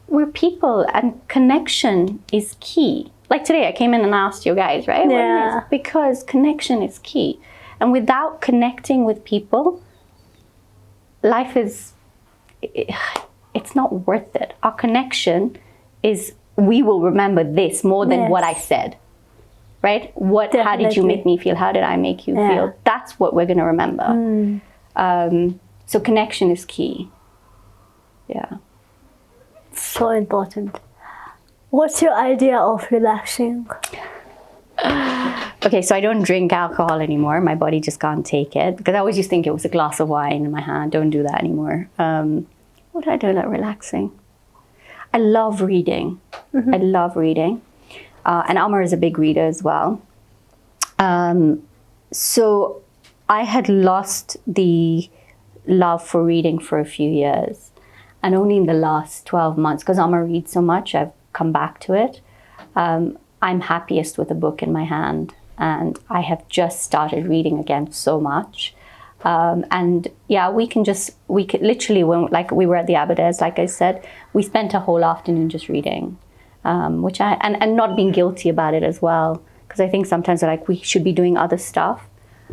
B: We're people, and connection is key. Like today, I came in and asked you guys, right?
A: Yeah.
B: Because connection is key. And without connecting with people, life is, it's not worth it. Our connection is, we will remember this more than what I said, right? How did you make me feel? How did I make you feel? That's what we're going to remember. So connection is key. Yeah.
A: So important. What's your idea of relaxing?
B: Okay, so I don't drink alcohol anymore. My body just can't take it, because I always used to think it was a glass of wine in my hand. Don't do that anymore. What do I do like relaxing? I love reading. I love reading. And Amar is a big reader as well. So I had lost the love for reading for a few years. And only in the last 12 months, because Amar reads so much, I've come back to it. I'm happiest with a book in my hand. And I have just started reading again so much. And yeah, we could literally, when like we were at the Aberdairs, like I said, we spent a whole afternoon just reading, which and not being guilty about it as well, because I think sometimes like we should be doing other stuff.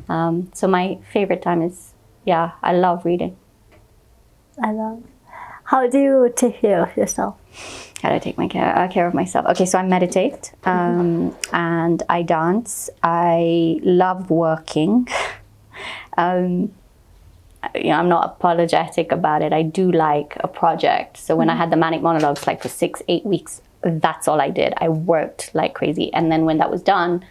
B: So my favorite time is, yeah, I love reading.
A: How do you take care of yourself?
B: How do I take care of myself? Okay, so I meditate, and I dance. I love working. I'm not apologetic about it. I do like a project. So when I had the manic monologues, like for 6-8 weeks, that's all I did. I worked like crazy. And then when that was done,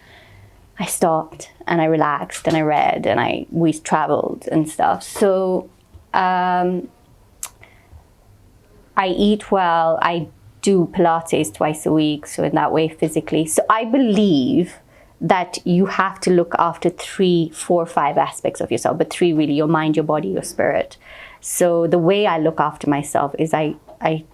B: I stopped and I relaxed and I read and we traveled and stuff. So I eat well. I do Pilates twice a week. So in that way, physically. So I believe that you have to look after 3, 4, 5 aspects of yourself, but 3 really: your mind, your body, your spirit. So the way I look after myself is I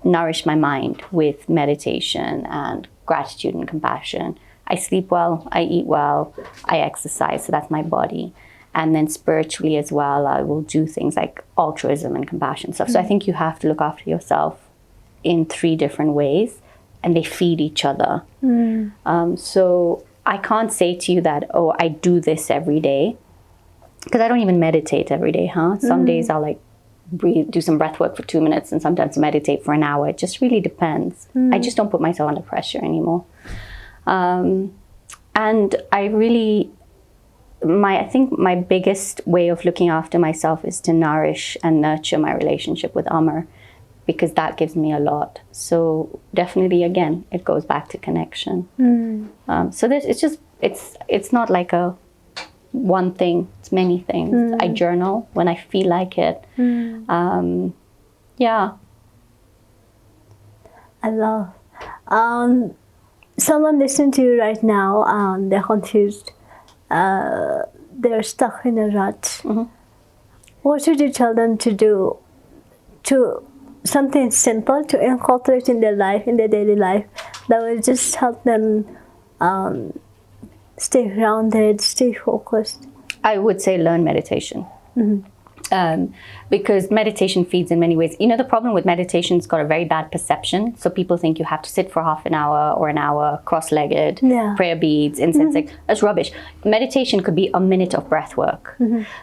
B: nourish my mind with meditation and gratitude and compassion. I sleep well, I eat well, I exercise, so that's my body. And then spiritually as well, I will do things like altruism and compassion stuff. So I think you have to look after yourself in 3 different ways, and they feed each other. So I can't say to you that, oh, I do this every day, because I don't even meditate every day, huh? Some days I'll like breathe, do some breath work for 2 minutes, and sometimes meditate for an hour. It just really depends. I just don't put myself under pressure anymore. And I really, I think my biggest way of looking after myself is to nourish and nurture my relationship with Amar. because that gives me a lot. So definitely, again, it goes back to connection. So it's not like a one thing, it's many things. I journal when I feel like it. Yeah.
A: I love. Someone listening to you right now, they're confused. They're stuck in a rut. What should you tell them to do? To something simple to incorporate in their life, in their daily life, that will just help them stay grounded, stay focused.
B: I would say learn meditation. Because meditation feeds in many ways. You know, the problem with meditation, it's got a very bad perception. So people think you have to sit for half an hour or an hour cross-legged, prayer beads, incense. That's rubbish. Meditation could be a minute of breath work.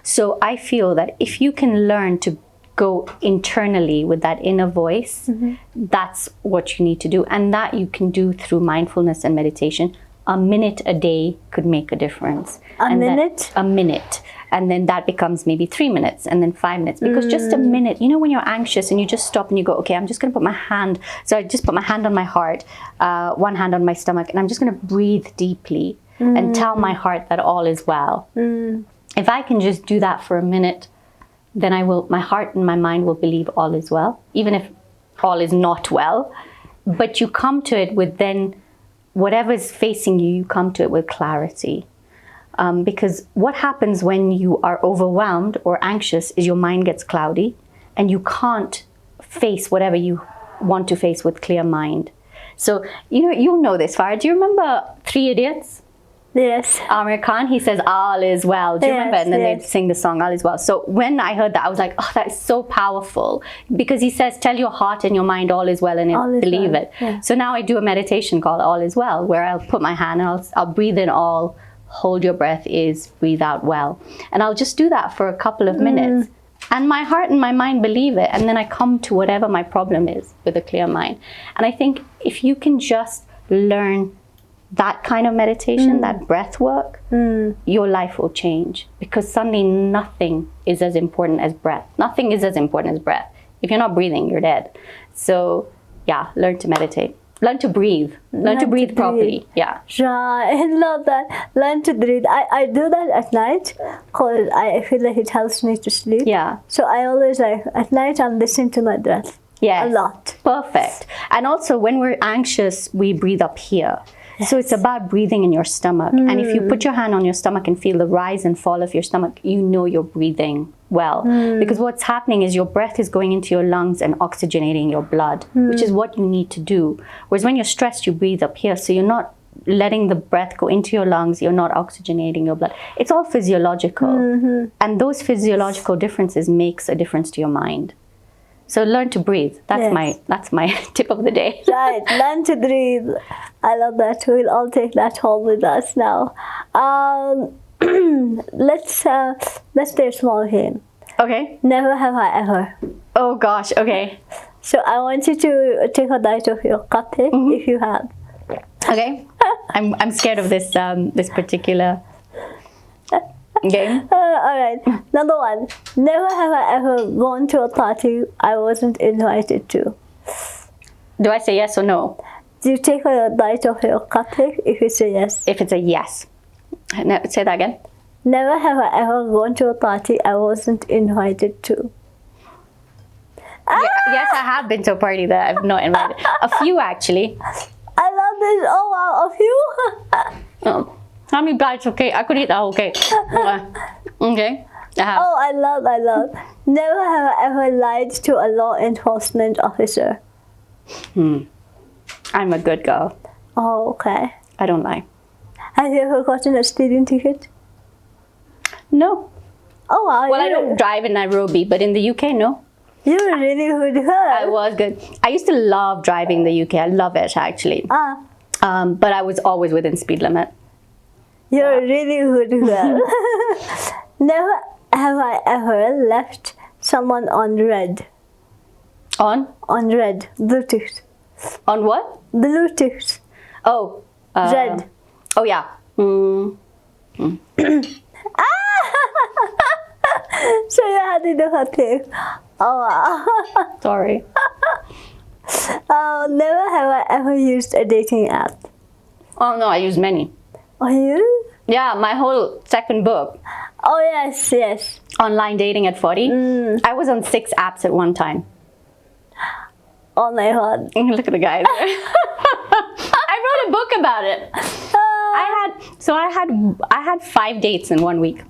B: So I feel that if you can learn to go internally with that inner voice, that's what you need to do. And that you can do through mindfulness and meditation. A minute a day could make a difference.
A: A minute?
B: A minute. And then that becomes maybe 3 minutes and then 5 minutes. Because just a minute, you know, when you're anxious and you just stop and you go, okay, I'm just going to put my hand. So I just put my hand on my heart, one hand on my stomach, and I'm just going to breathe deeply and tell my heart that all is well. If I can just do that for a minute, then my heart and my mind will believe all is well, even if all is not well. But you come to it with then whatever's facing you, you come to it with clarity. Because what happens when you are overwhelmed or anxious is your mind gets cloudy and you can't face whatever you want to face with clear mind. So, you know, you'll know this, Farah. Do you remember 3 Idiots?
A: Yes.
B: Amir Khan, he says, all is well. Do you remember? And then they sing the song, all is well. So when I heard that, I was like, oh, that is so powerful. Because he says, tell your heart and your mind all is well and believe it. So now I do a meditation called All Is Well, where I'll put my hand and I'll breathe in all, hold your breath is, breathe out well. And I'll just do that for a couple of minutes. And my heart and my mind believe it. And then I come to whatever my problem is with a clear mind. And I think if you can just learn that kind of meditation, that breath work, your life will change. Because suddenly nothing is as important as breath. Nothing is as important as breath. If you're not breathing, you're dead. So yeah, learn to meditate. Learn to breathe. Learn to breathe properly. Yeah.
A: Right. I love that. Learn to breathe. I do that at night because I feel like it helps me to sleep.
B: Yeah.
A: So I always at night I'm listening to my breath.
B: Yes.
A: A lot.
B: Perfect. And also when we're anxious, we breathe up here. So it's about breathing in your stomach. And if you put your hand on your stomach and feel the rise and fall of your stomach, you know you're breathing well. Because what's happening is your breath is going into your lungs and oxygenating your blood, which is what you need to do. Whereas when you're stressed, you breathe up here. So you're not letting the breath go into your lungs. You're not oxygenating your blood. It's all physiological. And those physiological differences makes a difference to your mind. So learn to breathe. That's my tip of the day.
A: Right, learn to breathe. I love that. We'll all take that home with us now. Let's play a small game.
B: Okay.
A: Never have I ever.
B: Oh gosh. Okay.
A: So I want you to take a bite of your cupcake if you have.
B: Okay. I'm scared of this this particular game.
A: All right. Number 1. Never have I ever gone to a party I wasn't invited to.
B: Do I say yes or no?
A: Do you take a bite of your cupcake if it's a yes?
B: If it's a yes. No, say that again.
A: Never have I ever gone to a party I wasn't invited to.
B: Yes, I have been to a party that I've not invited. A few actually.
A: I love this. Oh wow, a few?
B: How many bites of cake? I could eat the whole cake. Okay.
A: Oh, I love. Never have I ever lied to a law enforcement officer.
B: I'm a good girl.
A: Oh, okay.
B: I don't lie.
A: Have you ever gotten a speeding ticket?
B: No.
A: Oh wow.
B: Well, I don't drive in Nairobi, but in the UK, no.
A: You're a really good girl.
B: I was good. I used to love driving in the UK. I love it actually. But I was always within speed limit.
A: You're a really good girl. Never have I ever left someone on red.
B: On?
A: On red. Bluetooth.
B: On what?
A: Bluetooth.
B: Oh.
A: Red.
B: Oh yeah.
A: So you had to do her thing. Oh wow.
B: Sorry.
A: Never have I ever used a dating app.
B: Oh no, I use many.
A: Oh, you?
B: Yeah, my whole second book,
A: Oh, yes, yes.
B: Online Dating at 40. I was on 6 apps at one time.
A: Oh my God.
B: Look at the guy there. I wrote a book about it. I had 5 dates in 1 week.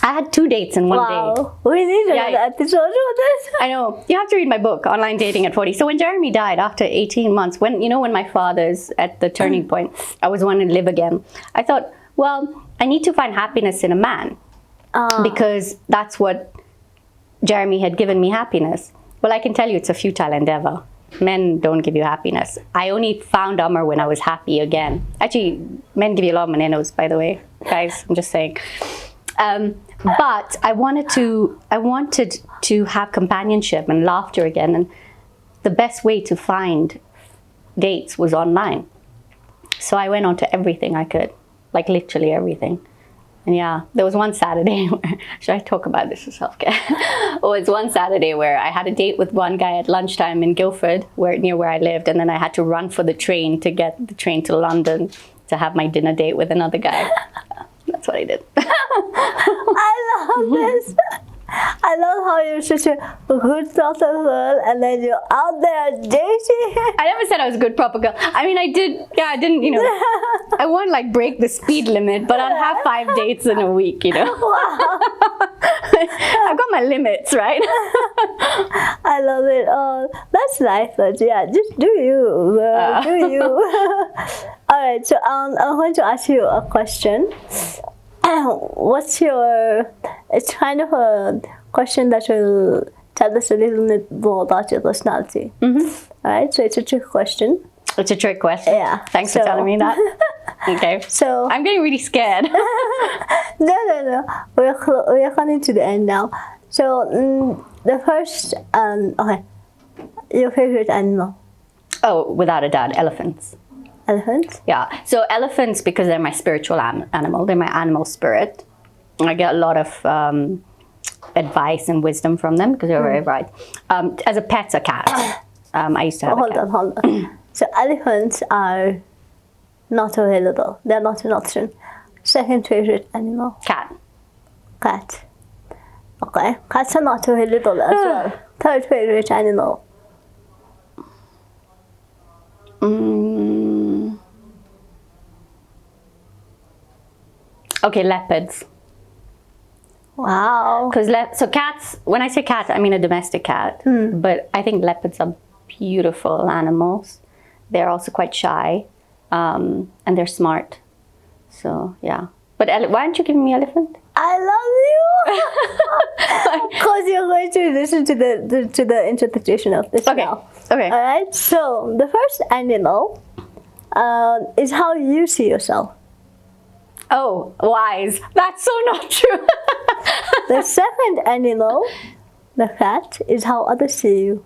B: I had 2 dates in one day.
A: Wow. We need another episode of this.
B: I know. You have to read my book, Online Dating at 40. So when Jeremy died after 18 months, when my father's at the turning point, I was wanting to live again. I thought, well, I need to find happiness in a man because that's what Jeremy had given me, happiness. Well, I can tell you it's a futile endeavor. Men don't give you happiness. I only found Amar when I was happy again. Actually, men give you a lot of manenos, by the way. Guys, I'm just saying. But I wanted to have companionship and laughter again, and the best way to find dates was online. So I went on to everything I could, like literally everything. And yeah, there was one Saturday where, should I talk about this as self-care? Oh, it was one Saturday where I had a date with one guy at lunchtime in Guildford, near where I lived, and then I had to run for the train to get the train to London to have my dinner date with another guy. That's what I did.
A: I love this. I love how you're such a good proper girl and then you're out there dating.
B: I never said I was a good proper girl. I mean, I didn't, I won't like break the speed limit, but I'd have 5 dates in a week,
A: Wow.
B: I've got my limits, right?
A: I love it. Oh, that's nice, but yeah, just do you, girl. Do you. All right, so I'm going to ask you a question. It's kind of a question that will tell us a little bit more about your personality. Mm-hmm. All right, so it's a trick question.
B: It's a trick question?
A: Yeah.
B: Thanks for telling me that. Okay.
A: So
B: I'm getting really scared.
A: No. We're coming to the end now. So the first, okay, your favorite animal?
B: Oh, without a doubt, elephants.
A: Elephants?
B: Yeah. So elephants, because they're my spiritual animal. They're my animal spirit. I get a lot of advice and wisdom from them because they're very bright. As a pet, a cat. I used to have a cat.
A: Hold on. So elephants are not available. They're not an option. Second favorite animal?
B: Cat.
A: Cat. Okay. Cats are not available as well. Third favorite animal?
B: Okay, leopards.
A: Wow.
B: So cats, when I say cat, I mean a domestic cat. But I think leopards are beautiful animals. They're also quite shy, and they're smart. So yeah. But why aren't you giving me elephant?
A: I love you. Because you're going to listen to the interpretation of this now.
B: Okay.
A: All right. So the first animal is how you see yourself.
B: Oh, wise. That's so not true.
A: The second animal, the cat, is how others see you.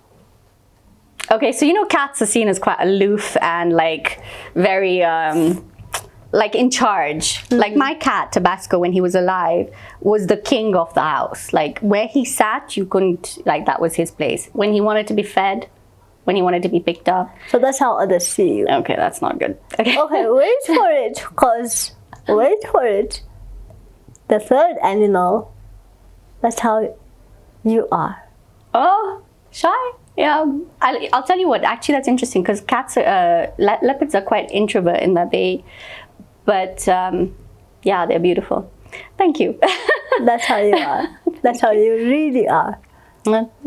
B: Okay, so cats are seen as quite aloof and like very like in charge. Mm-hmm. Like my cat, Tabasco, when he was alive, was the king of the house. Like where he sat, you couldn't, like that was his place. When he wanted to be fed, when he wanted to be picked up.
A: So that's how others see you.
B: Okay, that's not good. Okay,
A: wait for it, because... Wait for it. The third animal, that's how you are.
B: Oh, shy? Yeah. I'll tell you what, actually that's interesting because cats, leopards are quite introvert in that yeah, they're beautiful. Thank you.
A: That's how you are. That's how you really are.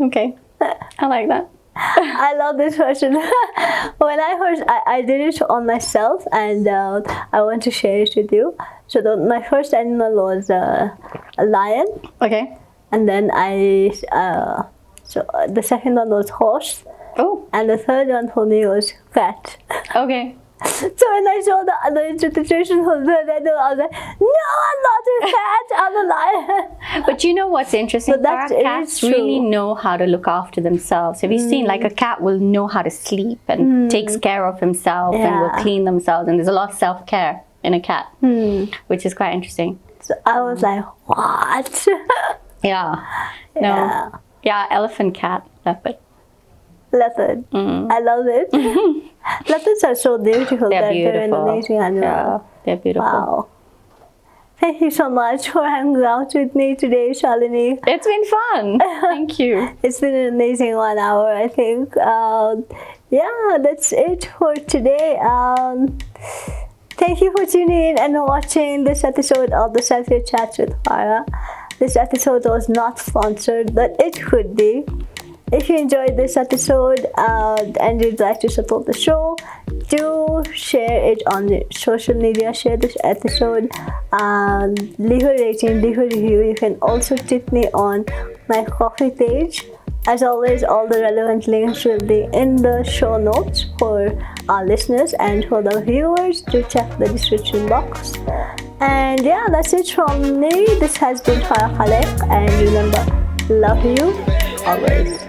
B: Okay. I like that.
A: I love this question. When I did it on myself and I want to share it with you. So my first animal was a lion. Okay. And then the second one was horse. Oh. And the third one for me was cat. Okay. So when I saw the other interpretation for the animal, I was like, no, I'm not a cat, I'm a lion.
B: But you know what's interesting? So cats really know how to look after themselves. Have you seen, like a cat will know how to sleep and takes care of himself and will clean themselves. And there's a lot of self-care in a cat, which is quite interesting.
A: So I was like, what?
B: Yeah. No. Yeah, elephant, cat, leopard.
A: Leopard. I love it. Leopards are so beautiful.
B: They're
A: They're an
B: beautiful.
A: amazing animal.
B: Yeah, they're beautiful.
A: Wow. Thank you so much for hanging out with me today, Shalini.
B: It's been fun. Thank you.
A: It's been an amazing 1 hour, I think. Yeah, that's it for today. Thank you for tuning in and watching this episode of the Selfie Chats with Farah. This episode was not sponsored, but it could be. If you enjoyed this episode and you'd like to support the show, do share it on social media, share this episode, leave a rating, leave a review. You can also tip me on my coffee page. As always, all the relevant links will be in the show notes for our listeners, and for the viewers, do check the description box. And yeah, that's it from me. This has been Farah Khaleck, and remember, love you always.